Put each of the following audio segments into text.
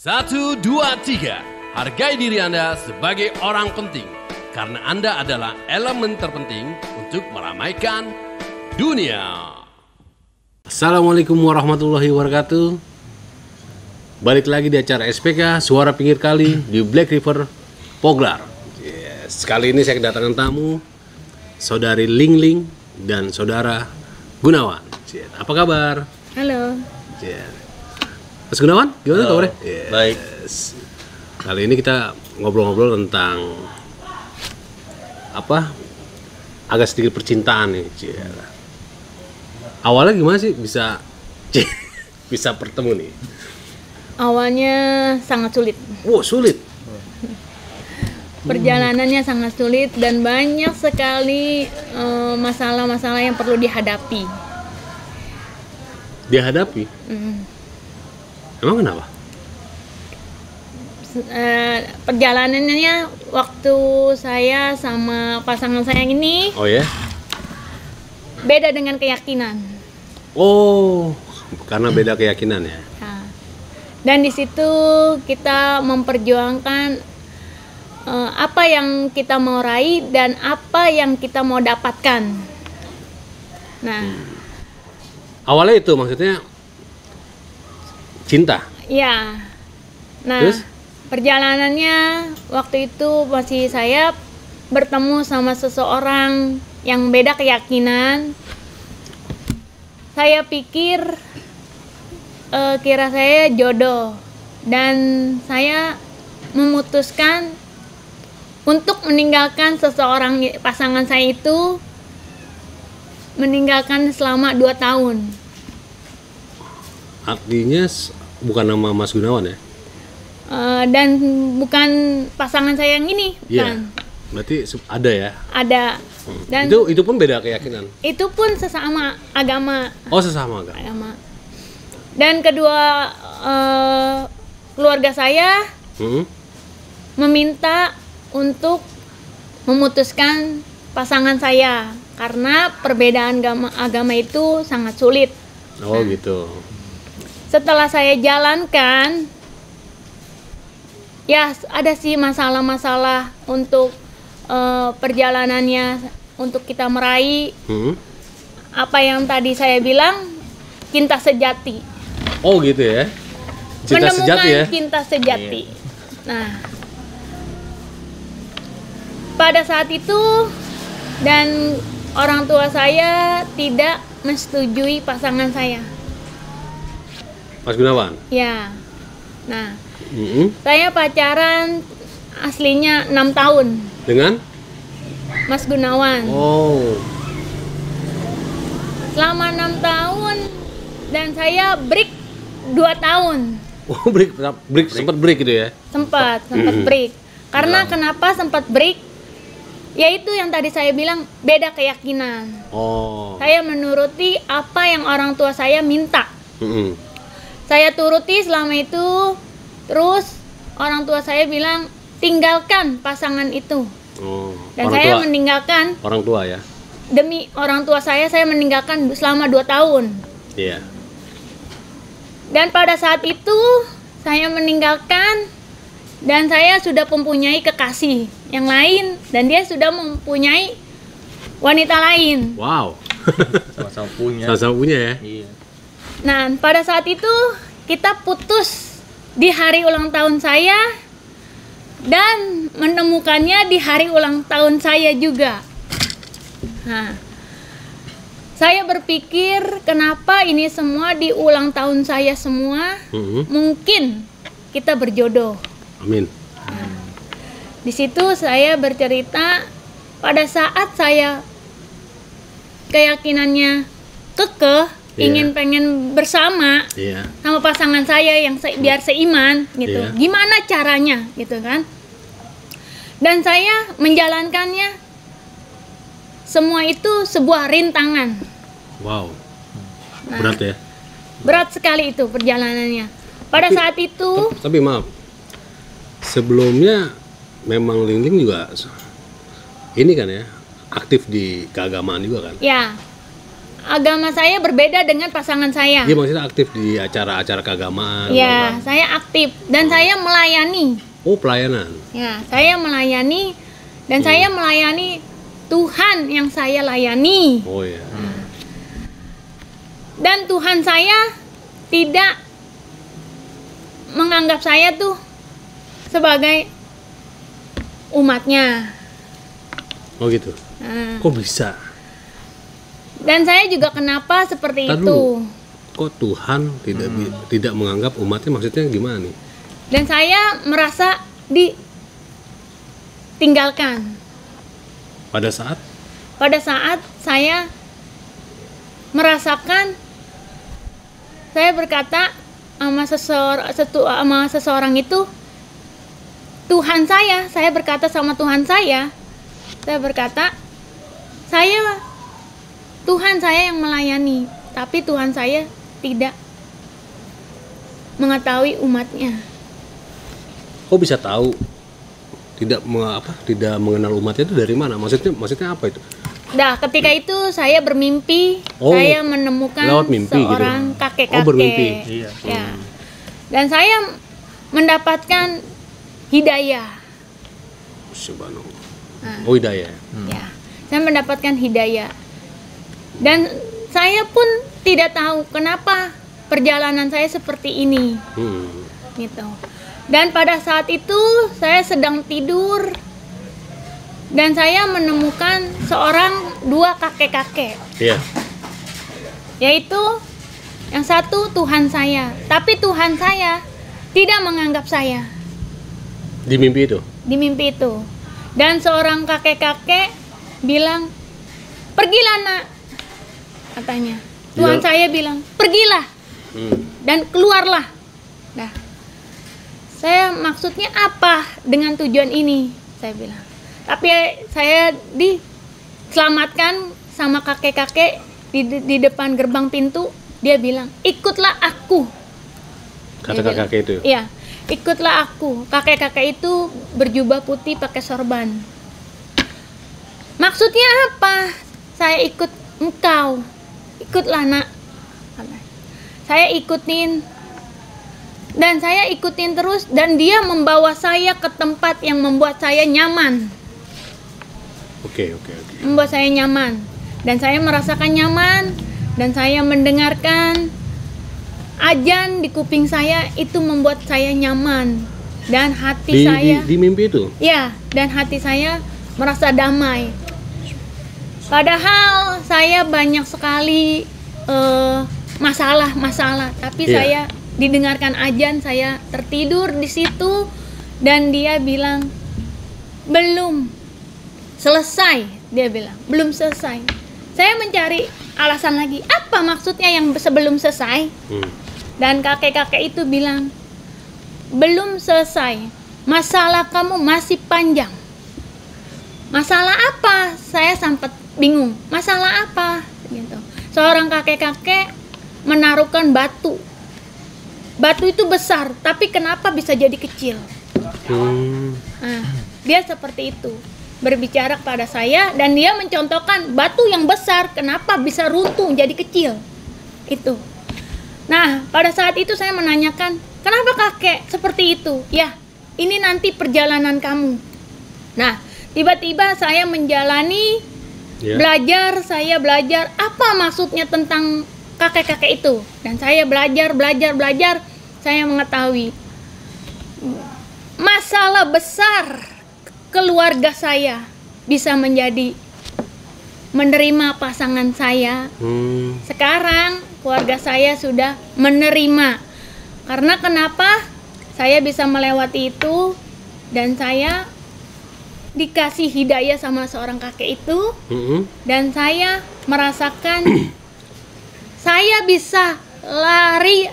1, 2, 3. Hargai diri Anda sebagai orang penting. Karena Anda adalah elemen terpenting untuk meramaikan dunia. Assalamualaikum warahmatullahi wabarakatuh. Balik lagi di acara SPK Suara Pinggir Kali di Black River Poglar. Yes. Kali ini saya kedatangan tamu, Saudari Ling Ling dan Saudara Gunawan. Yes. Apa kabar? Halo. Yes. Mas Gunawan, gimana kabarnya? Yes. Baik. Kali ini kita ngobrol-ngobrol tentang agak sedikit percintaan nih. Awalnya gimana sih bisa bertemu nih? Awalnya sangat sulit. Wow, sulit. Perjalanannya sangat sulit dan banyak sekali masalah-masalah yang perlu dihadapi. Dihadapi? Emang kenapa? Perjalanannya waktu saya sama pasangan saya ini Oh ya? beda dengan keyakinan. Oh, karena beda keyakinan ya? Nah, dan di situ kita memperjuangkan apa yang kita mau raih dan apa yang kita mau dapatkan. Nah, Awalnya itu maksudnya cinta? ya. Nah, Terus? perjalanannya waktu itu masih saya bertemu sama seseorang yang beda keyakinan. Saya pikir kira saya jodoh dan saya memutuskan untuk meninggalkan seseorang pasangan saya itu, meninggalkan selama 2 tahun. Artinya bukan nama Mas Gunawan ya? Dan bukan pasangan saya yang ini, Iya. bukan. Berarti ada ya? Ada. Dan Itu pun beda keyakinan? itu pun sesama agama. Oh, sesama agama. Dan kedua keluarga saya meminta untuk memutuskan pasangan saya karena perbedaan agama itu sangat sulit. Oh gitu. Setelah saya jalankan, ya ada sih masalah-masalah untuk perjalanannya, untuk kita meraih apa yang tadi saya bilang, cinta sejati. Oh gitu ya? Cinta Menemukan sejati ya? cinta sejati. Nah, pada saat itu dan orang tua saya tidak menyetujui pasangan saya. Mas Gunawan? Ya. Nah, saya pacaran aslinya 6 tahun. Dengan? Mas Gunawan. Oh. Selama 6 tahun dan saya break 2 tahun. Oh, break sempat break gitu ya? Sempat break. Karena kenapa sempat break? Yaitu yang tadi saya bilang, beda keyakinan. Oh. Saya menuruti apa yang orang tua saya minta. Saya turuti selama itu. Terus orang tua saya bilang, tinggalkan pasangan itu. Oh. Dan Orang saya tua. meninggalkan. Orang tua ya? Demi orang tua saya meninggalkan selama 2 tahun. Iya. Dan pada saat itu saya meninggalkan dan saya sudah mempunyai kekasih yang lain dan dia sudah mempunyai wanita lain. Wow. Sama-sama punya. Sama-sama punya ya? Iya. Nah, pada saat itu kita putus di hari ulang tahun saya dan menemukannya di hari ulang tahun saya juga. Nah, saya berpikir kenapa ini semua di ulang tahun saya semua. Mungkin kita berjodoh. Amin. Di situ saya bercerita pada saat saya keyakinannya kekeh, pengen bersama sama pasangan saya yang biar seiman gitu. Gimana caranya gitu kan? Dan saya menjalankannya semua itu sebuah rintangan. Wow. Berat ya? Berat sekali itu perjalanannya. Pada saat itu, tapi maaf. Sebelumnya memang Ling Ling juga ini kan ya, aktif di keagamaan juga kan? ya, agama saya berbeda dengan pasangan saya. Dia maksudnya aktif di acara-acara keagamaan. Ya, saya aktif dan saya melayani. Oh, pelayanan. Ya, saya melayani dan saya melayani Tuhan yang saya layani. Oh ya. Dan Tuhan saya tidak menganggap saya tuh sebagai umatnya. Oh gitu. Nah, Kok bisa? dan saya juga kenapa seperti Ntar itu. dulu. Kok Tuhan tidak menganggap umatnya, maksudnya gimana nih? Dan saya merasa ditinggalkan. Pada saat Pada saat saya merasakan, saya berkata sama seseorang itu, Tuhan saya berkata sama Tuhan saya berkata, Tuhan saya yang melayani, tapi Tuhan saya tidak mengetahui umatnya. kok bisa tahu tidak mengenal umatnya itu dari mana? Maksudnya apa itu? Nah, ketika itu saya bermimpi, Oh, saya menemukan lewat mimpi seorang gitu. kakek-kakek. Oh, bermimpi. Iya. Ya. Dan saya mendapatkan hidayah. Subhanallah. Nah, Oh, hidayah. ya. Saya mendapatkan hidayah. Dan saya pun tidak tahu kenapa perjalanan saya seperti ini. Gitu. Dan pada saat itu saya sedang tidur dan saya menemukan dua kakek-kakek. Iya. Yaitu yang satu Tuhan saya, tapi Tuhan saya tidak menganggap saya Di mimpi itu. di mimpi itu. Dan seorang kakek-kakek bilang, "Pergilah, Nak," katanya. Tuhan Iya. saya bilang, "Pergilah dan keluarlah." Nah, saya maksudnya apa dengan tujuan ini? Saya bilang. Tapi saya diselamatkan sama kakek-kakek di depan gerbang pintu. Dia bilang, "Ikutlah aku." Kata Dia bilang, kakek itu. Iya, ikutlah aku. Kakek-kakek itu berjubah putih pakai sorban. Maksudnya apa? Saya ikut engkau. Ikutlah, Nak. Saya ikutin. Dan saya ikutin terus. Dan dia membawa saya ke tempat yang membuat saya nyaman. Oke. Membuat saya nyaman. Dan saya merasakan nyaman. Dan saya mendengarkan azan di kuping saya. Itu membuat saya nyaman. Dan hati saya... Di mimpi itu? Ya, dan hati saya merasa damai. Padahal saya banyak sekali masalah, tapi Iya. saya didengarkan azan, saya tertidur di situ dan dia bilang, "Belum selesai," dia bilang, "belum selesai." Saya mencari alasan lagi, apa maksudnya yang sebelum selesai? Dan kakek-kakek itu bilang, "Belum selesai, masalah kamu masih panjang." Masalah apa? Saya sempat bingung. Masalah apa? Gitu. Seorang kakek-kakek menaruhkan batu. Batu itu besar, tapi kenapa bisa jadi kecil? Nah, dia seperti itu. Berbicara kepada saya dan dia mencontohkan batu yang besar kenapa bisa runtuh jadi kecil. Itu. Nah, pada saat itu saya menanyakan, "Kenapa kakek seperti itu?" "Ya, ini nanti perjalanan kamu." Nah, tiba-tiba saya menjalani saya belajar apa maksudnya tentang kakek-kakek itu. Dan saya belajar, saya mengetahui masalah besar keluarga saya bisa menjadi menerima pasangan saya. Sekarang keluarga saya sudah menerima. Karena kenapa saya bisa melewati itu dan saya dikasih hidayah sama seorang kakek itu, dan saya merasakan saya bisa lari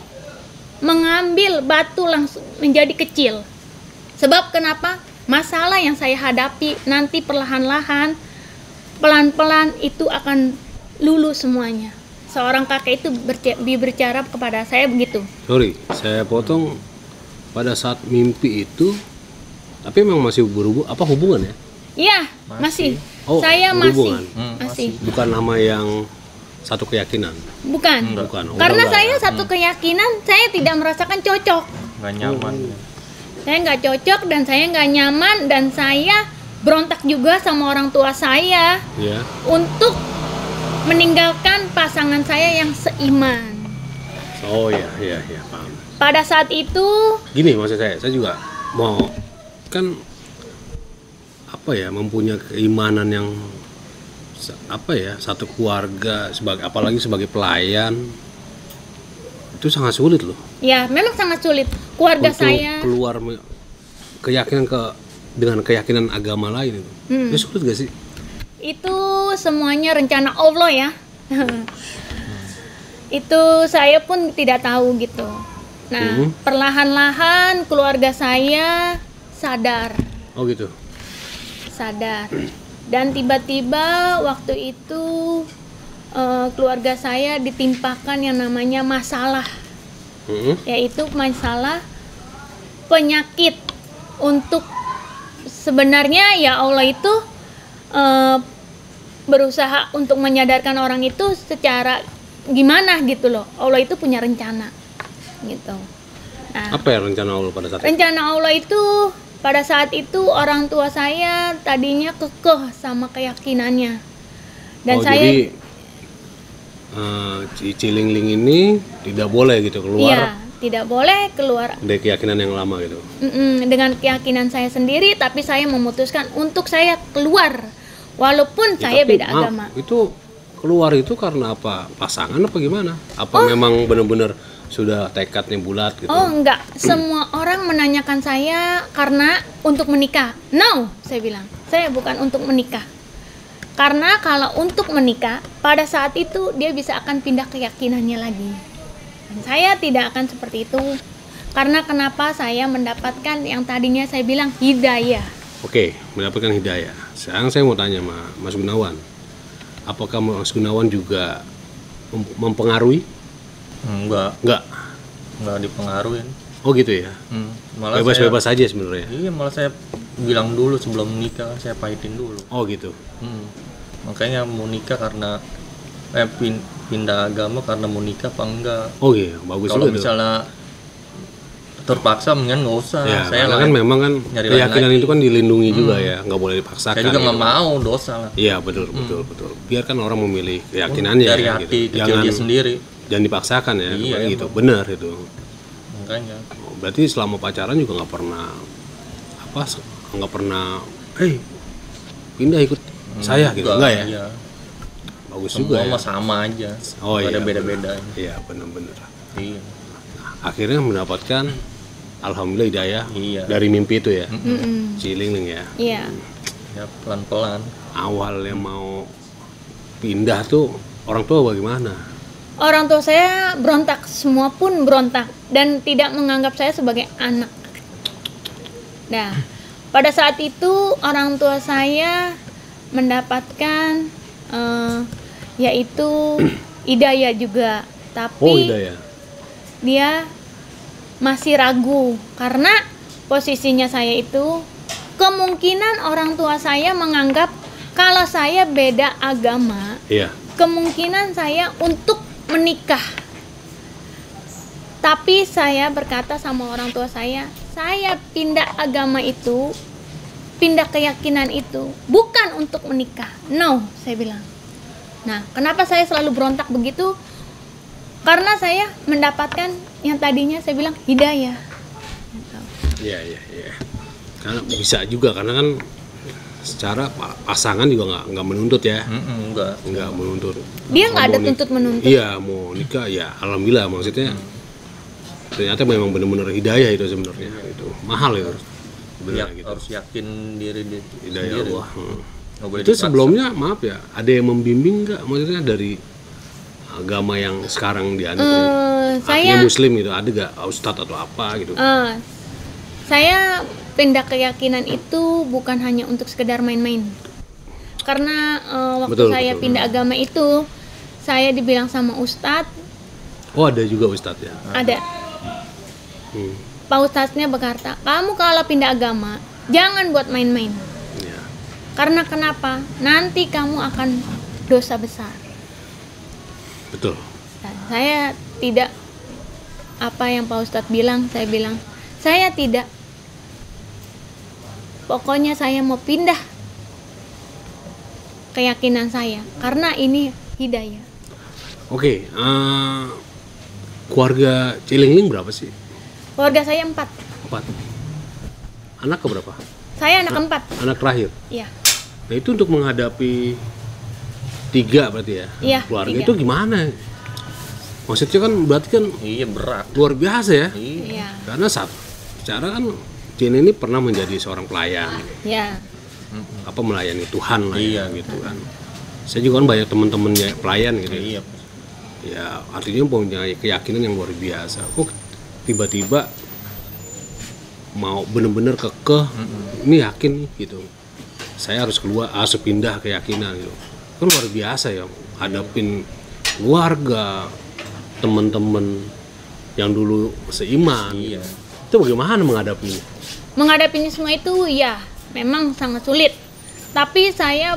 mengambil batu langsung menjadi kecil. Sebab kenapa? Masalah yang saya hadapi nanti perlahan-lahan, pelan-pelan itu akan lulus semuanya. Seorang kakek itu berbicara kepada saya begitu. Sorry, saya potong. Pada saat mimpi itu, tapi memang masih hubungan ya? Iya, masih. Oh, Saya masih. berhubungan. Masih. Bukan nama yang satu keyakinan. Bukan. Bukan. Oh, Karena udah saya enggak. satu keyakinan, saya tidak merasakan cocok. Nggak nyaman. Saya nggak cocok dan saya nggak nyaman dan saya berontak juga sama orang tua saya Ya. untuk meninggalkan pasangan saya yang seiman. Oh iya paham. Pada saat itu, Gini maksud saya juga mau kan apa ya, mempunyai keimanan yang apa ya, satu keluarga sebagai, apalagi sebagai pelayan, itu sangat sulit loh ya memang sangat sulit. Keluarga untuk saya, keluar keyakinan dengan keyakinan agama lain itu. Ya sulit gak sih? itu semuanya rencana Allah ya. Itu saya pun tidak tahu gitu. Nah, perlahan-lahan keluarga saya sadar. Oh gitu. Sadar. Dan tiba-tiba waktu itu keluarga saya ditimpakan yang namanya masalah, yaitu masalah penyakit. Untuk sebenarnya ya Allah itu berusaha untuk menyadarkan orang itu secara gimana gitu loh. Allah itu punya rencana gitu. Nah, Apa ya rencana Allah pada saat itu? rencana Allah itu pada saat itu orang tua saya tadinya kekeh sama keyakinannya. Dan Oh, saya jadi Cilingling ini tidak boleh gitu keluar iya, tidak boleh keluar dari keyakinan yang lama gitu. dengan keyakinan saya sendiri, tapi saya memutuskan untuk saya keluar walaupun Ya, saya tapi, beda maaf, agama. Itu keluar itu karena apa? Pasangan apa gimana? Apa memang benar-benar sudah tekadnya bulat gitu? Oh enggak, semua orang menanyakan saya karena untuk menikah. No, saya bilang, saya bukan untuk menikah. Karena kalau untuk menikah, pada saat itu dia bisa akan pindah keyakinannya lagi. Dan saya tidak akan seperti itu. Karena kenapa saya mendapatkan yang tadinya saya bilang hidayah. Oke, mendapatkan hidayah. Sekarang saya mau tanya sama Mas Gunawan. Apakah Mas Gunawan juga mempengaruhi? Enggak Enggak. dipengaruhin. Oh gitu ya. Malah Bebas-bebas aja sebenarnya. Iya, malah saya bilang dulu sebelum nikah, saya pahitin dulu. Oh gitu. Makanya mau nikah karena pindah agama karena mau nikah apa enggak. Oh iya, bagus Kalau juga tuh. misalnya terpaksa mendingan nggak usah. Ya, Saya karena kan memang kan nyari keyakinan lain itu kan dilindungi juga ya, nggak boleh dipaksakan. saya juga nggak gitu. mau dosa lah. Iya betul. Biarkan orang memilih keyakinannya Dari ya, hati gitu. kecil dia sendiri. Jangan dipaksakan ya, Iya, kayak gitu. Benar itu. Makanya. Oh, berarti selama pacaran juga nggak pernah pindah ikut saya gitu, enggak ya? Iya. Bagus Semua juga ya. mah sama aja. Oh Nggak iya. ada beda-beda. Iya benar-benar. Iya. Akhirnya mendapatkan alhamdulillah hidayah Iya. dari mimpi itu ya. Mm-mm. Cilingling ya. Iya. Ya pelan-pelan. Awalnya mau pindah tuh orang tua bagaimana? Orang tua saya berontak, semua pun berontak dan tidak menganggap saya sebagai anak. Nah, pada saat itu orang tua saya mendapatkan yaitu hidayah juga, tapi Oh hidayah. dia masih ragu karena posisinya saya itu kemungkinan orang tua saya menganggap kalau saya beda agama, Iya. kemungkinan saya untuk menikah. Tapi saya berkata sama orang tua saya pindah agama itu, pindah keyakinan itu bukan untuk menikah. No, saya bilang. Nah, kenapa saya selalu berontak begitu? Karena saya mendapatkan yang tadinya saya bilang hidayah. Iya. Karena bisa juga karena kan secara pasangan juga nggak menuntut ya. Nggak menuntut. Dia nggak ada Mau tuntut menuntut. Iya, mau nikah ya alhamdulillah maksudnya. Ternyata memang benar-benar hidayah itu sebenarnya. Itu mahal itu. Benar gitu. Harus yakin diri Hidayah sendiri. Allah. Nggak boleh Itu dipaksa. sebelumnya maaf ya, ada yang membimbing nggak maksudnya dari agama yang sekarang dianut? Artinya Saya muslim gitu, ada nggak ustadz atau apa gitu? saya pindah keyakinan itu bukan hanya untuk sekedar main-main. Karena waktu Betul, saya betul. pindah agama itu, saya dibilang sama ustadz, Oh ada juga ustadz ya? ada. Pak ustadznya berkata, kamu kalau pindah agama, jangan buat main-main. Iya. Karena kenapa? Nanti kamu akan dosa besar. Betul. Dan saya tidak apa yang Pak Ustadz bilang, saya bilang saya tidak. Pokoknya saya mau pindah keyakinan saya karena ini hidayah. Oke, keluarga Cilingling berapa sih? Keluarga saya 4. 4. Anak keberapa? Saya anak 4. Anak terakhir. Iya. Nah itu untuk menghadapi 3 berarti ya? Iya, Keluarga 3. itu gimana? Maksudnya kan berarti kan Iya, berat. luar biasa ya? Iya. Iya. Karena secara kan Jin ini pernah menjadi seorang pelayan, Ya. apa melayani Tuhan lah Iya. ya, gitu kan. Saya juga kan banyak teman-temannya pelayan gitu. Iya. Ya artinya punya keyakinan yang luar biasa. Kok tiba-tiba mau bener-bener kekeh, ini yakin nih gitu. Saya harus keluar, harus pindah keyakinan gitu. Kan luar biasa ya, hadapin keluarga, teman-teman yang dulu seiman. Iya. Itu bagaimana menghadapinya? Menghadapinya semua itu ya memang sangat sulit. Tapi saya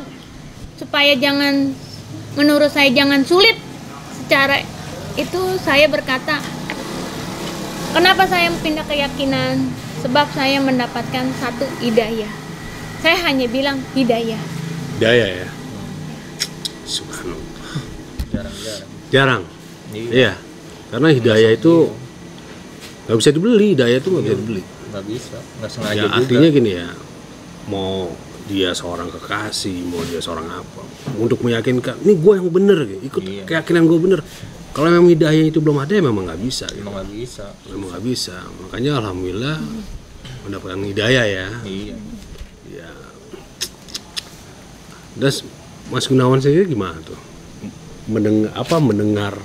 supaya jangan, menurut saya jangan sulit secara itu, saya berkata kenapa saya pindah keyakinan, sebab saya mendapatkan satu hidayah. Saya hanya bilang hidayah. Daya ya. Subhanallah. Jarang-jarang. Jarang. Iya. Iya. Karena hidayah itu nggak bisa dibeli, hidayah itu nggak bisa dibeli. Nggak bisa, nggak sengaja Ya juga. artinya gini ya, mau dia seorang kekasih, mau dia seorang apa, untuk meyakinkan, ini gue yang bener, gitu. Ikut Iya. keyakinan gue bener. Kalau memang hidayah itu belum ada, ya memang nggak bisa. Gitu. Emang nggak bisa. Memang nggak bisa. Makanya alhamdulillah mendapatkan hidayah ya. Iya. Ya. Das Mas Gunawan sendiri gimana tuh? Mendengar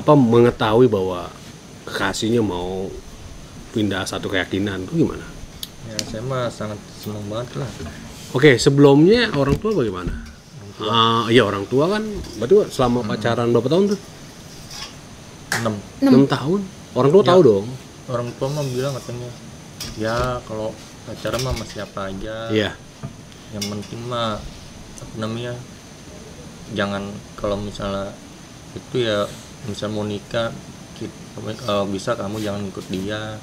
mengetahui bahwa kekasihnya mau pindah satu keyakinan itu gimana? Ya saya mah sangat senang banget lah. Oke, sebelumnya orang tua bagaimana? Iya orang tua kan, berarti selama pacaran berapa tahun tuh? 6. 6 tahun. Orang tua Ya. tahu dong. Orang tua mah bilang katanya, ya kalau pacaran mah sama siapa aja. Iya. Yang penting mah apa namanya, jangan kalau misalnya itu ya, misal mau nikah kalau bisa kamu jangan ikut dia.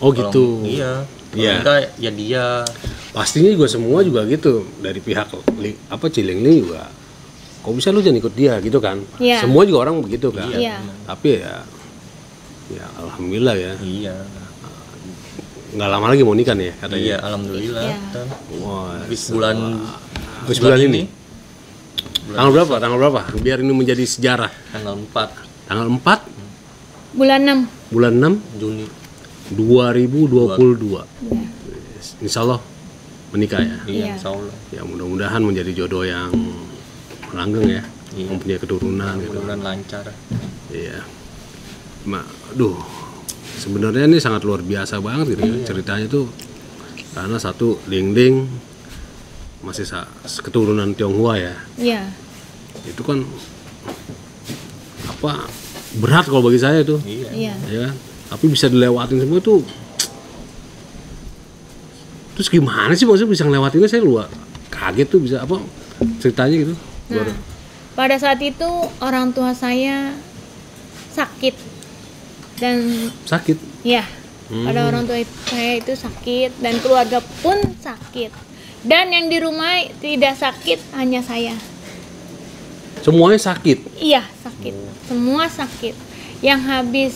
Oh gitu. Iya. Iya. Kalau enggak ya dia. Pastinya juga semua juga gitu dari pihak Cilingling juga. Kok bisa lu jangan ikut dia gitu kan? Iya. Semua juga orang begitu kan. Iya. Tapi ya alhamdulillah ya. Iya. Nggak lama lagi mau nikah nih ya katanya. Iya, alhamdulillah. Iya. Dan Wah, habis bulan ini. Tanggal berapa? Tanggal berapa? Biar ini menjadi sejarah. tanggal 4 Tanggal 4 Bulan 6. bulan 6 Juni. 2022. Insya Allah menikah ya. Iya, Iya. insyaallah. Ya mudah-mudahan menjadi jodoh yang langgeng ya. Iya. Mempunyai keturunan gitu. Mudah-mudahan lancar. Iya. Aduh, sebenarnya ini sangat luar biasa banget gitu ya. Ceritanya tuh karena satu Ling masih keturunan Tionghoa ya. Iya. Itu kan berat kalau bagi saya itu. Iya. Iya. Ya kan? Tapi bisa dilewatin semua tuh. Terus gimana sih maksudnya bisa ngelewatinnya? Saya luar kaget tuh bisa ceritanya gitu. Nah, pada saat itu orang tua saya sakit dan Sakit. ya, pada orang tua saya itu sakit dan keluarga pun sakit. Dan yang di rumah tidak sakit hanya saya. Semuanya sakit. Iya, sakit. Semua sakit. Yang habis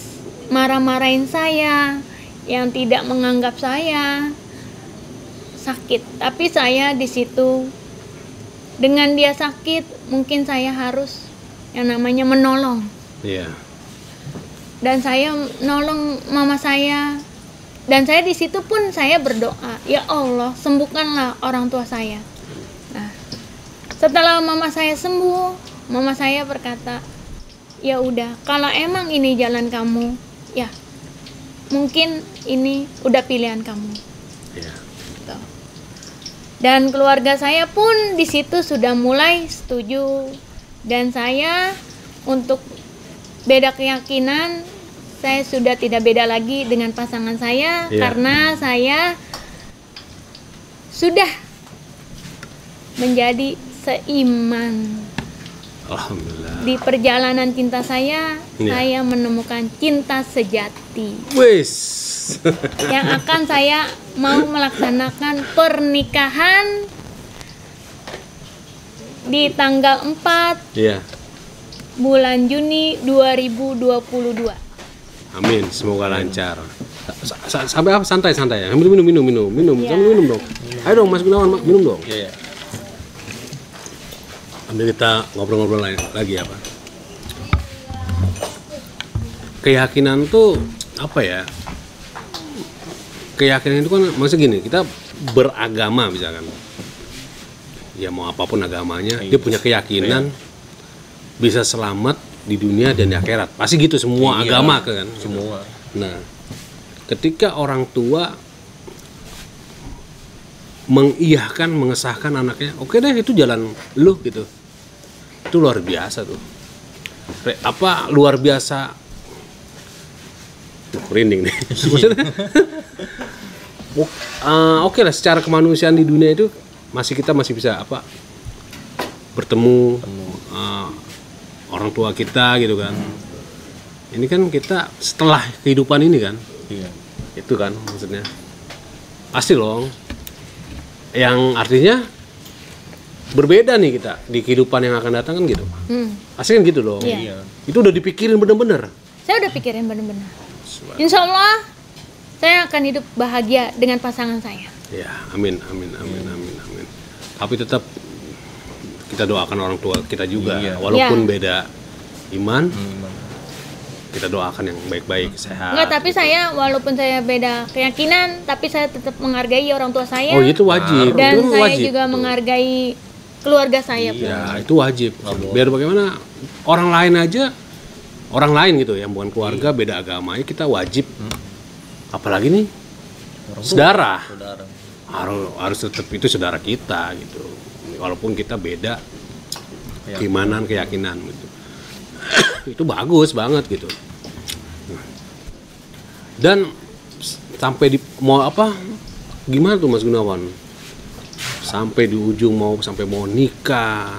marah-marahin saya, yang tidak menganggap saya sakit. Tapi saya di situ dengan dia sakit, mungkin saya harus yang namanya menolong. Iya. Dan saya nolong mama saya. Dan saya di situ pun saya berdoa, ya Allah, sembuhkanlah orang tua saya. Nah, setelah mama saya sembuh, mama saya berkata, ya udah, kalau emang ini jalan kamu, ya mungkin ini udah pilihan kamu. Iya. Gitu. Dan keluarga saya pun di situ sudah mulai setuju. Dan saya untuk beda keyakinan, saya sudah tidak beda lagi dengan pasangan saya. Iya. Karena saya sudah menjadi seiman. Alhamdulillah. Di perjalanan cinta saya, Iya. saya menemukan cinta sejati Wis. yang akan saya mau melaksanakan pernikahan di tanggal 4 Iya. bulan Juni 2022. Amin, semoga lancar. Sampai apa? Santai ya. Minum. Iya. Sambil minum dong. Ayo dong Mas Gunawan, minum dong. Iya. Ambil kita ngobrol-ngobrol lagi apa? Keyakinan tuh apa ya? Keyakinan itu kan maksudnya gini, kita beragama misalkan. Ya mau apapun agamanya, dia punya keyakinan bisa selamat di dunia dan di akhirat. Pasti gitu semua Iya, agama kan. semua. Nah, ketika orang tua mengiyahkan, mengesahkan anaknya, oke deh itu jalan lu gitu. Itu luar biasa tuh. Luar biasa. Merinding nih. Maksudnya, oke lah secara kemanusiaan di dunia itu kita masih bisa bertemu orang tua kita gitu kan. Ini kan kita setelah kehidupan ini kan. Iya. Itu kan maksudnya. Pasti loh. Yang artinya berbeda nih kita di kehidupan yang akan datang kan gitu. Pasti kan gitu loh. Iya. Itu udah dipikirin bener-bener. Saya udah pikirin bener-bener. Insya Allah saya akan hidup bahagia dengan pasangan saya. Ya, amin. Tapi tetap kita doakan orang tua kita juga, Iya. walaupun beda iman, kita doakan yang baik-baik, sehat. Enggak, tapi saya walaupun saya beda keyakinan, tapi saya tetap menghargai orang tua saya. Oh, itu wajib. Dan Itu saya wajib. juga menghargai keluarga saya pun. Ya, itu wajib. Biar bagaimana orang lain gitu yang bukan keluarga, beda agama, kita wajib. Apalagi nih saudara. Harus tetap itu saudara kita gitu. Walaupun kita beda keimanan, keyakinan gitu. Itu bagus banget gitu. Dan sampai di mau gimana tuh Mas Gunawan? Sampai di ujung sampai mau nikah.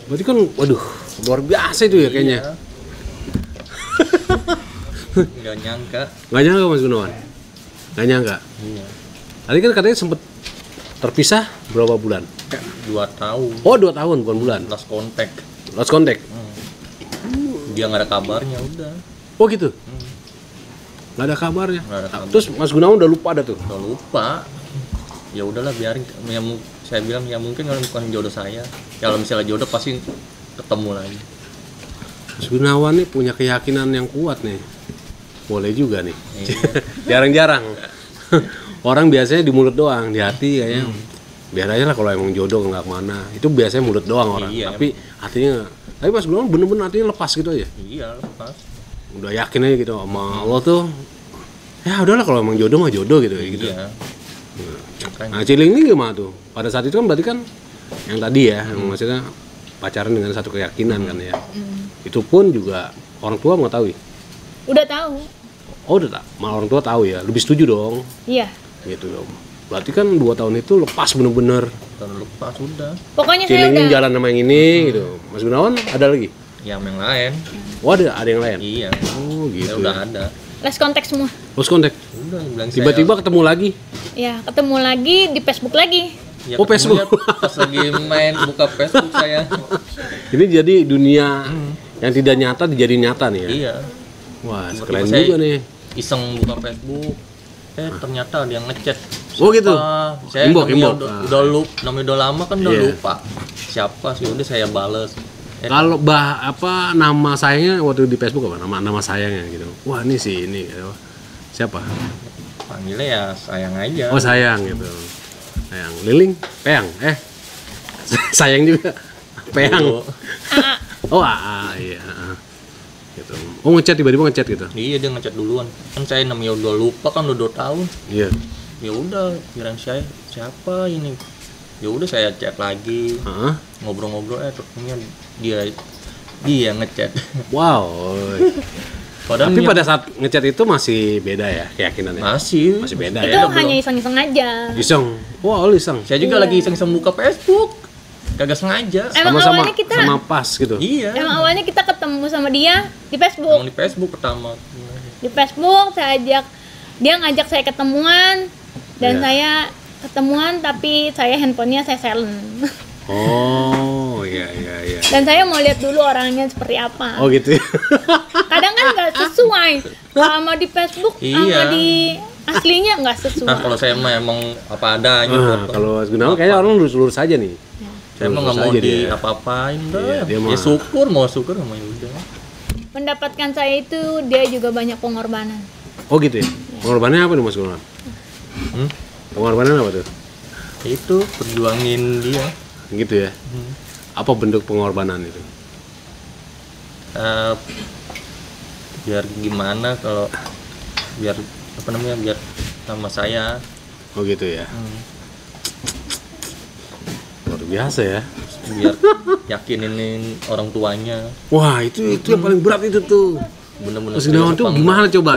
Berarti kan waduh, luar biasa itu ya kayaknya. Nggak nyangka. Nggak nyangka Mas Gunawan? Nggak nyangka? Iya. Tadi kan katanya sempet terpisah berapa bulan? 2 tahun. Oh 2 tahun bukan bulan. Lost contact. Lost contact. Dia nggak ada kabarnya udah. Oh gitu? Nggak ada kabarnya? Nggak ada kabar. Terus Mas Gunawan udah lupa ada tuh? Udah lupa. Ya udahlah biarin. Saya bilang ya mungkin kalau bukan jodoh saya. Kalau misalnya jodoh pasti ketemu lagi. Mas Gunawan nih punya keyakinan yang kuat nih. Boleh juga nih. Iya. Jarang-jarang. Orang biasanya di mulut doang, di hati kayaknya biar aja lah kalau emang jodoh nggak kemana. Itu biasanya mulut doang orang. Iya, Tapi hatinya, tapi Mas Gunawan bener-bener hatinya lepas gitu aja. Iya lepas. Udah yakin aja gitu sama Allah tuh. Ya udahlah kalau emang jodoh mah jodoh gitu. Gitu. Iya. Nah Ciling ini gimana tuh? Pada saat itu kan berarti kan yang tadi ya, yang maksudnya pacaran dengan satu keyakinan kan ya. Itu pun juga orang tua mengetahui. Udah tahu. Oh udah tak, malah orang tua tahu ya, lebih setuju dong. Iya. Gitu dong. Berarti kan 2 tahun itu lepas bener-bener. Tahun lepas udah. Pokoknya saya Cilingin udah jalan sama yang ini gitu. Mas Gunawan ada lagi? Yang lain. Oh ada yang lain? Iya. Oh gitu. Ya udah Ya. ada. les kontak semua. Lost contact. Udah bilang Tiba-tiba ketemu lagi. Ya, ketemu lagi di Facebook lagi. Ya, Oh, Facebook. Pas lagi main buka Facebook saya. Ini jadi dunia yang tidak nyata dijadiin nyata nih ya. Iya. Wah, Tiba-tiba keren saya juga nih. Iseng buka Facebook. Ternyata ada yang ngechat. Oh, gitu? Saya Imbok. namanya udah lama kan udah Iya. lupa. Siapa sih udah saya bales. Kalau nama sayangnya waktu di Facebook apa? Nama sayangnya gitu. Wah, ini sih ini gitu. Siapa? Panggilnya ya sayang aja. Oh, sayang gitu. Sayang. Liling, Peang. Sayang juga. Peang. Oh, iya. Gitu. Oh, ngechat tiba-tiba ngechat gitu. Iya, dia ngechat duluan. Kan saya namanya udah lupa kan udah 2 tahun. Iya. Ya udah, kirain saya siapa ini. Ya udah saya chat lagi. Heeh. Ngobrol-ngobrol ternyata dia ngechat. Wow. Padahal Tapi pada saat ngechat itu masih beda ya keyakinannya. masih Beda Itu ya. hanya iseng-iseng aja. Iseng. Wow, iseng. Saya juga Iya. lagi iseng-iseng buka Facebook. kagak sengaja. Emang Sama-sama awalnya kita sama pas gitu. Iya. emang awalnya kita ketemu sama dia di Facebook. Emang di Facebook pertama. Di Facebook dia ngajak saya ketemuan dan Iya. saya ketemuan tapi handphonenya saya silent. Oh, iya. Dan saya mau lihat dulu orangnya seperti apa. Oh gitu. Kadang kan nggak sesuai sama di Facebook sama Iya. di aslinya nggak Nah sesuai. kalau saya mah emang apa adanya. Nah, kalau Mas Gunawan kayaknya orang lurus-lurus aja nih. Saya mah nggak mau Lurus aja dia. apa-apain Iya, dah. dia Ya mah- syukur mau sama ya udah. Mendapatkan saya itu dia juga banyak pengorbanan. Oh gitu ya. Pengorbanannya apa nih Mas Gunawan? Hmm? Pengorbanan apa tuh? Itu perjuangin dia. Gitu ya. Apa bentuk pengorbanan itu? Biar gimana kalau biar apa namanya biar sama saya. Oh gitu ya. Luar biasa ya. Biar yakinin orang tuanya. Wah, itu yang paling berat itu tuh. Bener-bener Mas Gunawan serius tuh apa gimana coba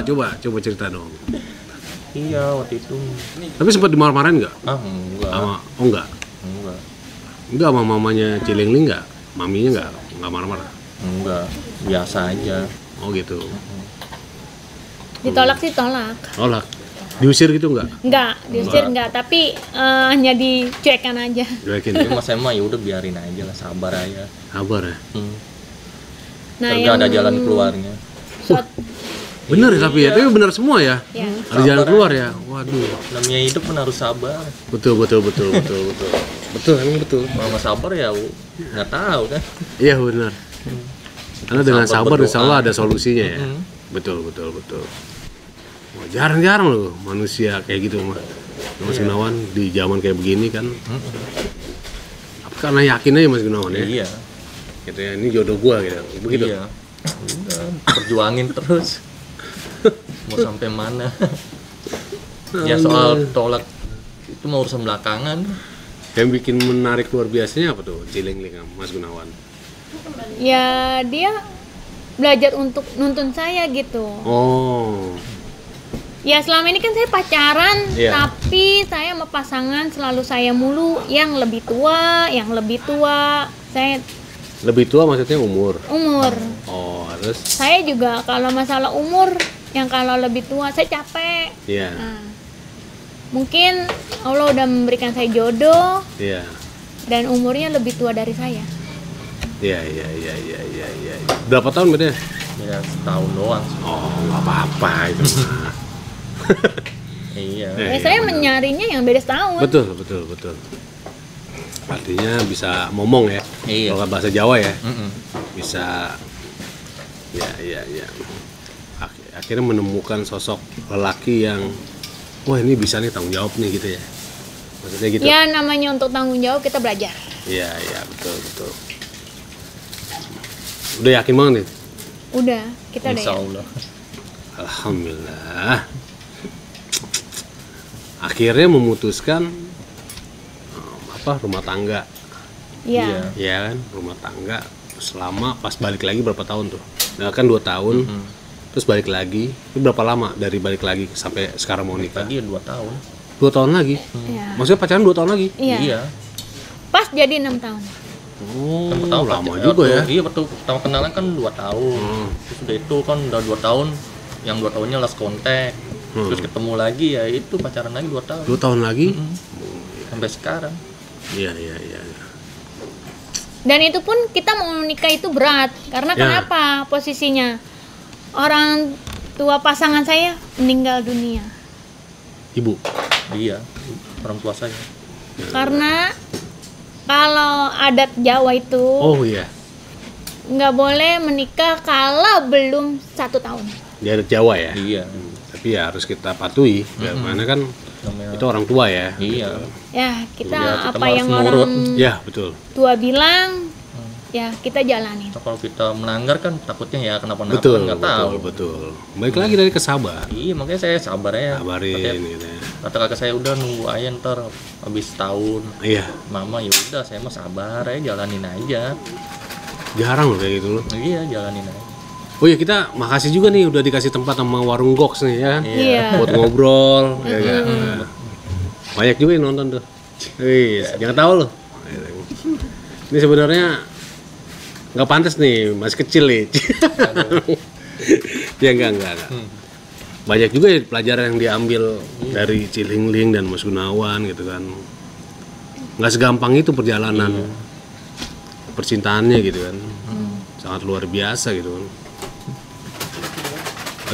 cerita dong. enggak. Iya waktu itu. Tapi sempat dimarah-marahin nggak? Enggak. Enggak. Enggak. Enggak sama mamanya Cilengling enggak? Maminya enggak marah-marah. Enggak. Biasa aja. Oh gitu. Ditolak sih tolak. Tolak. Diusir gitu enggak? Enggak, diusir enggak, tapi hanya dicuekan aja. Cuekin Tapi ya. mas saya mah ya udah biarin aja lah, sabar aja. Sabar ya. Nah, Nggak ada jalan keluarnya. suat- Bener ya tapi ya, tapi bener semua ya. ya. Ada jalan keluar ya. Waduh. Namanya hidup kan harus sabar. Betul. Betul, emang betul. Kalau nggak sabar ya nggak tahu kan. Iya benar. Karena dengan Sabar sabar insya Allah berdoa. ada solusinya ya. Hmm. Betul. Wah, jarang-jarang loh manusia kayak gitu Mas Gunawan di zaman kayak begini kan. Apa karena yakin aja Mas Gunawan ya. Iya. Gitu ya, ini jodoh gua gitu. Begitu. Iya. Udah, perjuangin terus. Mau sampai mana? Ya soal tolak itu mau urusan belakangan. Yang bikin menarik luar biasanya apa tuh Cilengling Mas Gunawan? Ya dia belajar untuk nuntun saya gitu. Oh. Ya selama ini kan saya pacaran, Iya. tapi saya sama pasangan selalu saya mulu yang lebih tua. Saya Lebih tua maksudnya umur. umur. Oh, terus Saya juga kalau masalah umur, yang kalau lebih tua saya capek. iya. Nah, mungkin Allah udah memberikan saya jodoh Iya. dan umurnya lebih tua dari saya. Iya. Berapa tahun bedanya? Ya setahun doang. Oh, nggak apa-apa itu mah. Iya. Iya, Saya benar. menyarinya yang beda setahun. Betul. Artinya bisa ngomong ya. Iya. Kalau bahasa Jawa ya, Mm-mm. bisa ya. Akhirnya menemukan sosok lelaki yang wah ini bisa nih tanggung jawab nih gitu ya. Maksudnya gitu. Ya namanya untuk tanggung jawab kita belajar. Iya, betul. Udah yakin banget nih? Udah, kita udah Insya ya. Allah. Alhamdulillah. Akhirnya memutuskan rumah tangga. Iya. Ya kan, rumah tangga selama pas balik lagi berapa tahun tuh? Nah, kan 2 tahun. Terus balik lagi. Itu berapa lama dari balik lagi sampai sekarang mau nikah? Lagi ya 2 tahun. 2 tahun lagi. Iya. Maksudnya pacaran 2 tahun lagi? Iya. Pas jadi 6 tahun. Oh, Kan pertama lama pacar- juga ya. Iya betul. Pertama kenalan kan 2 tahun. Terus udah itu kan udah 2 tahun. Yang 2 tahunnya last contact. Terus ketemu lagi ya itu pacaran lagi 2 tahun. 2 tahun lagi? Sampai sekarang. Iya. Dan itu pun kita mau menikah itu berat. Karena Ya. kenapa posisinya? Orang tua pasangan saya meninggal dunia. Ibu. Iya. Orang tua saya. Karena kalau adat Jawa itu Oh iya. nggak boleh menikah kalau belum 1 tahun. Di adat Jawa ya. Iya. Tapi ya harus kita patuhi. Karena kan Namanya. itu orang tua ya. Iya. Ya kita Ya, kita apa harus yang nurut. orang Ya betul. tua bilang, ya kita jalanin. Nah, kalau kita melanggar kan takutnya ya kenapa-napa Betul. nggak tahu. Betul. Baik lagi dari kesabar. Iya makanya saya sabar ya. Kabarin Katanya- gitu ya. Kata kakak saya udah nunggu aja ntar habis tahun. Iya. Mama ya udah saya mah sabar ya jalanin aja. Jarang loh kayak gitu loh. Iya jalanin aja. Oh iya kita makasih juga nih udah dikasih tempat sama warung Gox nih ya kan. Iya. Buat ngobrol ya kan. Banyak juga yang nonton tuh. Wih, jangan tahu loh. Ini sebenarnya nggak pantas nih, masih kecil nih. Ya enggak. Banyak juga ya pelajaran yang diambil dari Cilingling dan Mas Gunawan gitu kan. Nggak segampang itu perjalanan percintaannya gitu kan. Sangat luar biasa gitu kan.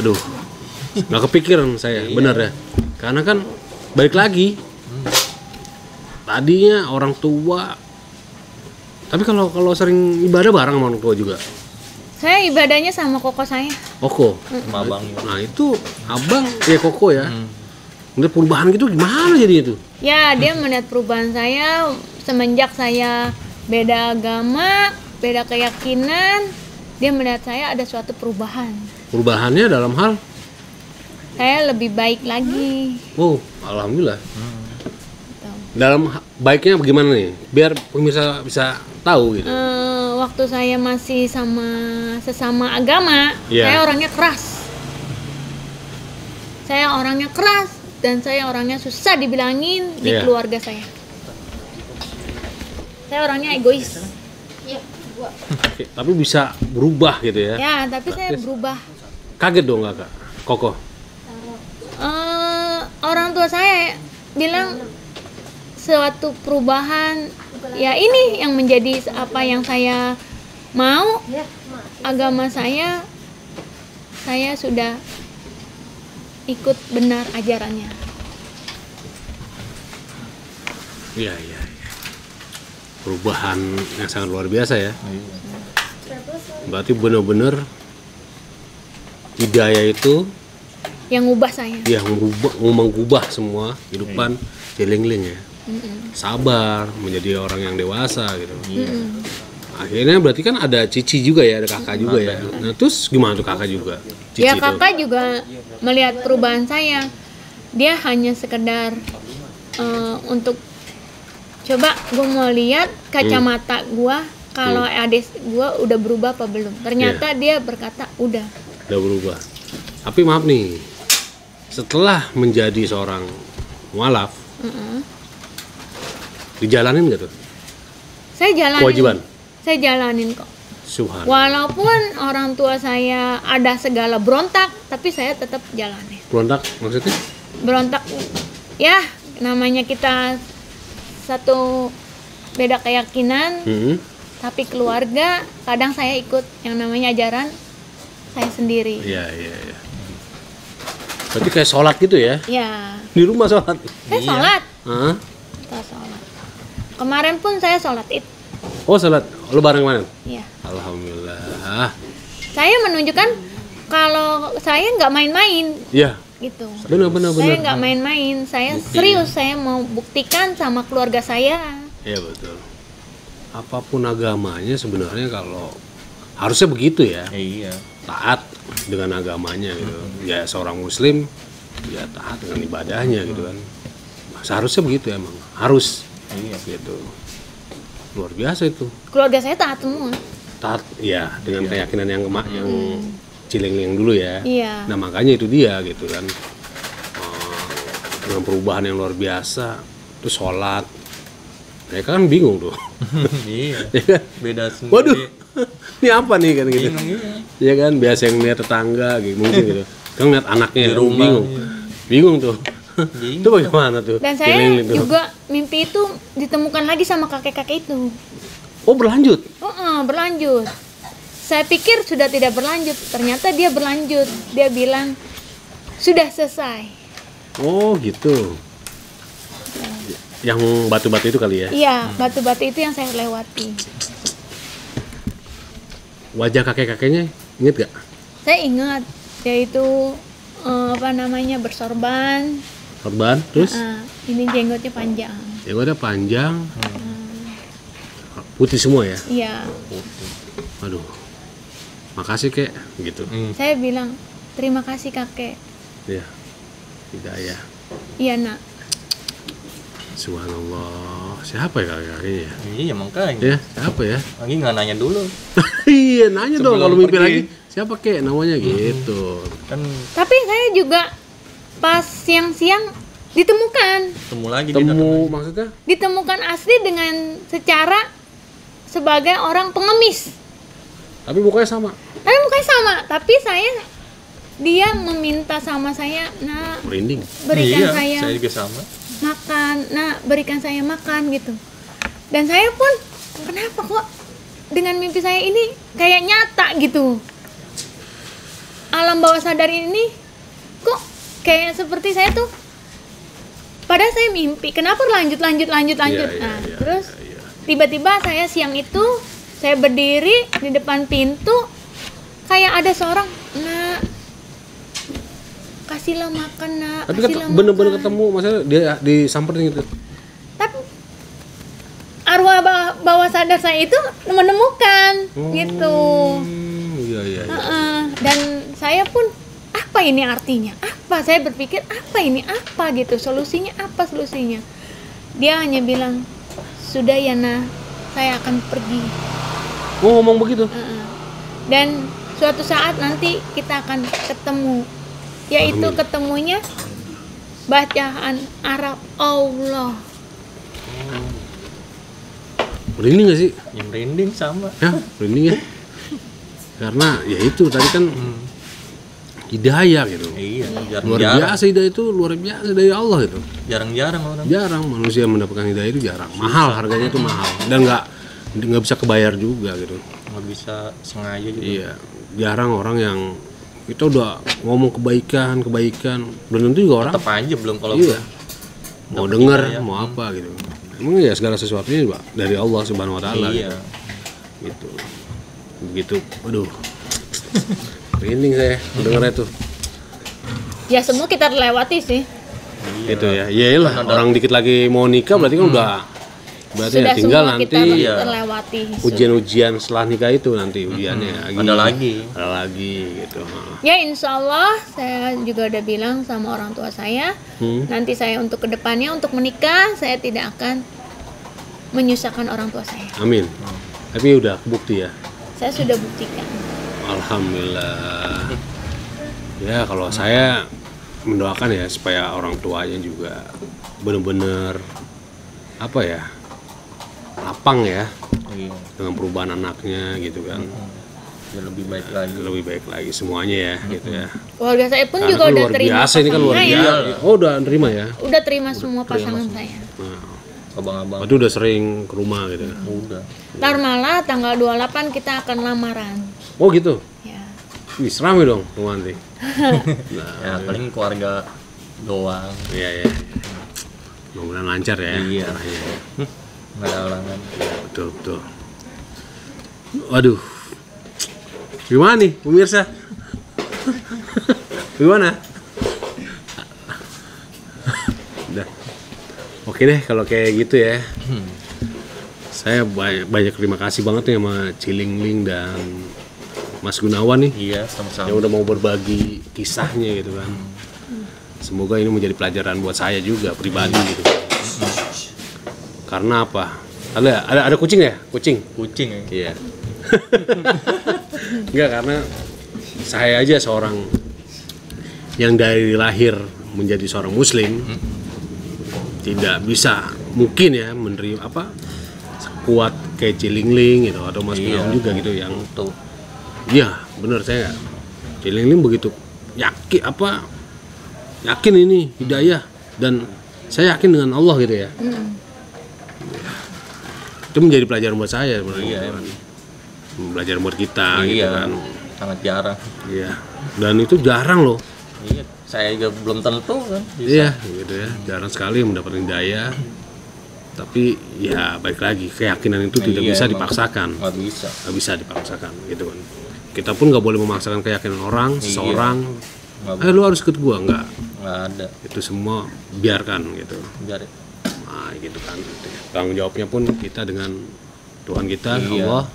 Aduh, nggak kepikiran saya, benar ya. Karena kan balik lagi, tadinya orang tua. Tapi kalau sering ibadah bareng sama orang tua juga. Saya ibadahnya sama koko saya. Koko. Sama abang. Nah itu abang ya Koko ya. Melihat perubahan gitu gimana jadi itu? Ya, dia melihat perubahan saya semenjak saya beda agama, beda keyakinan. Dia melihat saya ada suatu perubahan. Perubahannya dalam hal? Saya lebih baik lagi. Oh, alhamdulillah. Dalam baiknya bagaimana nih? Biar pemirsa bisa tahu gitu. Waktu saya masih sama sesama agama, saya orangnya keras. Saya orangnya keras dan saya orangnya susah dibilangin di keluarga saya. Saya orangnya egois. Tapi bisa berubah gitu ya? Ya, tapi saya berubah. Kaget dong Kakak, Koko? Orang tua saya bilang suatu perubahan, ya ini yang menjadi apa yang saya mau. Agama saya sudah ikut benar ajarannya. Iya. Perubahan yang sangat luar biasa ya. Berarti benar-benar hidayah itu Yang ngubah saya. ya mengubah semua kehidupan Cilingling ya. Sabar, menjadi orang yang dewasa gitu. Akhirnya berarti kan ada Cici juga ya, ada kakak juga ya. Nah terus gimana tuh kakak juga? Cici Ya kakak juga melihat perubahan saya. Dia hanya sekedar untuk coba gue mau lihat kacamata gue kalau adik gue udah berubah apa belum. Ternyata dia berkata udah berubah. Tapi maaf nih, setelah menjadi seorang mualaf, dijalanin nggak tuh? Saya jalanin. Kewajiban? Saya jalanin kok. Subhanallah. Walaupun orang tua saya ada segala berontak, tapi saya tetap jalanin. Berontak maksudnya? Berontak, ya namanya kita satu beda keyakinan, tapi keluarga, kadang saya ikut yang namanya ajaran saya sendiri. Iya. Berarti kayak sholat gitu ya? Ya. Di rumah sholat? Saya sholat. Hah? Saya sholat. Kemarin pun saya sholat id. Oh sholat, lu bareng kemarin? Iya. Alhamdulillah. Saya menunjukkan kalau saya nggak main-main. Iya. Gitu. Benar. Saya nggak main-main. Saya serius. Saya mau buktikan sama keluarga saya. Iya betul. Apapun agamanya sebenarnya kalau harusnya begitu ya. Iya. Taat dengan agamanya gitu. Ya seorang muslim ya taat dengan ibadahnya gitu kan. Seharusnya begitu emang. Harus. Iya. Gitu. Luar biasa itu. Keluarga saya taat semua. Taat ya dengan keyakinan yang yang Cilingling dulu ya. Iya. Nah makanya itu dia gitu kan. Dengan perubahan yang luar biasa. Terus sholat. Mereka kan bingung tuh. Iya. Ya kan? Beda sendiri. Waduh. Ini apa nih kan gitu. Bingung, iya. Ya kan biasa yang lihat tetangga gitu mungkin gitu. Kan lihat anaknya Di rumah, bingung. iya. Bingung tuh. Bingung. Itu bagaimana tuh? Dan saya Cilingling tuh. juga mimpi itu ditemukan lagi sama kakek-kakek itu. Oh berlanjut. Berlanjut. Saya pikir sudah tidak berlanjut, ternyata dia berlanjut. Dia bilang sudah selesai. Oh gitu. Yang batu-batu itu kali ya? Iya, batu-batu itu yang saya lewati. Wajah kakek-kakeknya inget gak? Saya ingat, yaitu bersorban. Sorban, terus? Ini jenggotnya panjang. Jenggotnya panjang. Putih semua ya? Iya. Aduh. Makasih kek, gitu. Saya bilang terima kasih kakek. Ya. Hidayah. Iya nak. Subhanallah. Siapa ya kakek-kakeknya ya? Iya makanya. Ya, siapa ya? Lagi nggak nanya dulu. Iya, nanya dong Sebelum kalau mimpi pergi. lagi. Siapa kek namanya gitu. Kan Tapi saya juga pas siang-siang ditemukan. ketemu lagi Temu maksudnya? Ditemukan asli dengan secara sebagai orang pengemis. Tapi mukanya sama. Tapi dia meminta sama saya, nah Merinding. berikan Iya, saya saya juga sama. makan, nah berikan saya makan gitu. Dan saya pun kenapa kok dengan mimpi saya ini kayak nyata gitu. Alam bawah sadar ini kok kayak seperti saya tuh, padahal saya mimpi, kenapa lanjut. Iya, Terus tiba-tiba saya siang itu saya berdiri di depan pintu, kayak ada seorang, nak kasihlah makan, nak. Tapi kasihlah bener-bener makan." ketemu, maksudnya dia disamperin gitu. Tapi arwah bawah sadar saya itu menemukan gitu. Iya. Dan saya pun, apa ini artinya? Apa? Saya berpikir apa ini? Apa gitu? Solusinya apa solusinya? Dia hanya bilang, sudah ya nah, saya akan pergi. Oh, ngomong begitu. Dan suatu saat nanti kita akan ketemu, yaitu Amin. ketemunya bacaan Arab Allah. Merinding gak sih? Yang merinding sama. Ya, merinding ya. Karena ya itu tadi kan hidayah gitu. Iya, Luar biasa hidayah itu, luar biasa dari Allah itu. Jarang-jarang orang. Jarang manusia mendapatkan hidayah itu, jarang. Mahal, harganya itu mahal. Dan nggak bisa kebayar juga gitu. Nggak bisa sengaja juga. Iya, jarang orang yang kita udah ngomong kebaikan, belum tentu juga orang. Tetap aja belum kalau Iya. Mau dapet denger, hidayah. mau apa gitu. Emang ya segala sesuatunya Pak, dari Allah Subhanahu wa taala Iya. gitu. Begitu. Aduh. Merinding saya dengarnya tuh. Ya semua kita lewati sih. Gitu ya. Iyalah, orang dikit lagi mau nikah berarti kan udah berarti ya tinggal semua nanti kita Iya. terlewati. ujian-ujian setelah nikah itu nanti ujiannya Ada lagi. gitu. Ya insya Allah saya juga udah bilang sama orang tua saya, nanti saya untuk kedepannya untuk menikah saya tidak akan menyusahkan orang tua saya. Amin. Tapi udah kebukti ya. Saya sudah buktikan. Alhamdulillah. Ya kalau saya mendoakan ya supaya orang tuanya juga benar-benar apa ya, lapang ya Iya. dengan perubahan anaknya gitu kan. Ya lebih baik lagi. Lebih baik lagi semuanya ya gitu ya. Keluarga saya pun Karena juga kan udah luar terima biasa ini kan luar pasangannya biasa. ya. Oh udah nerima ya. Udah terima semua pasangan saya. Nah, Abang-abang. berarti udah sering ke rumah gitu. Udah. Ntar malah tanggal 28 kita akan lamaran. Oh gitu. Ya. Wih, ramai dong rumah nanti. Ya paling keluarga doang. Iya ya. Mudah-mudahan lancar ya. Iya. arahnya. Nggak ada halangan. Betul. Waduh. Gimana nih pemirsa? Gimana? Udah. Oke deh kalau kayak gitu ya. Saya banyak terima kasih banget nih sama Cilingling dan Mas Gunawan nih Iya, sama-sama. yang udah mau berbagi kisahnya gitu kan. Semoga ini menjadi pelajaran buat saya juga pribadi gitu. Karena apa? Ada kucing ya? Kucing. Kucing ya. Iya. Enggak, karena saya aja seorang yang dari lahir menjadi seorang muslim tidak bisa mungkin ya menerima apa kuat kayak Cilingling gitu atau Mas Gunawan juga gitu yang Tuh. iya bener saya nggak. Cilingling begitu yakin ini hidayah dan saya yakin dengan Allah gitu ya. Itu menjadi pelajaran buat saya sebenarnya. Iya, gitu kan. Pelajaran buat kita gitu Iya. kan. Sangat jarang. Iya. Dan itu jarang loh. Iya. Saya juga belum tentu kan. Bisa. Iya, gitu ya. Jarang sekali mendapatkan hidayah. Tapi ya baik lagi keyakinan itu tidak Iya, bisa emang. dipaksakan. Nggak bisa. Nggak bisa dipaksakan gitu kan. Kita pun nggak boleh memaksakan keyakinan orang, Iya. seseorang. Nggak Lu harus ikut gua nggak. ada. Itu semua biarkan gitu. Biar Nah, gitu kan. Gitu ya. Tanggung jawabnya pun kita dengan Tuhan kita, Iya. Allah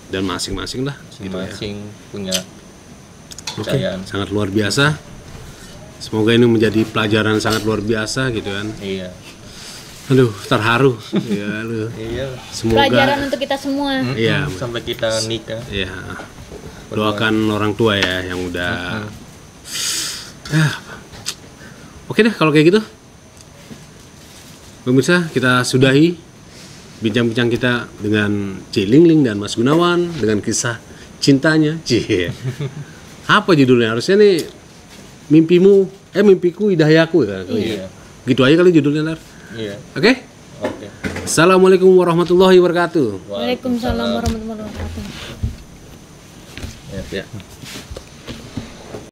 dan masing-masing lah gitu ya. masing-masing punya Oke, kepercayaan. sangat luar biasa. Semoga ini menjadi pelajaran sangat luar biasa gitu kan. Iya. Aduh, terharu. Ya, lu. Iya. Semoga Pelajaran untuk kita semua. Iya, Sampai kita nikah. ya. Doakan orang tua ya yang udah. Oke deh kalau kayak gitu. Pemirsa, kita sudahi bincang-bincang kita dengan Cilingling dan Mas Gunawan dengan kisah cintanya. Cie. Apa judulnya? Harusnya nih mimpiku hidayaku ya. Iya. Gitu aja kali judulnya, Lar. Iya. Oke? Oke. Assalamualaikum warahmatullahi wabarakatuh. Waalaikumsalam warahmatullahi wabarakatuh. Ya. Ya.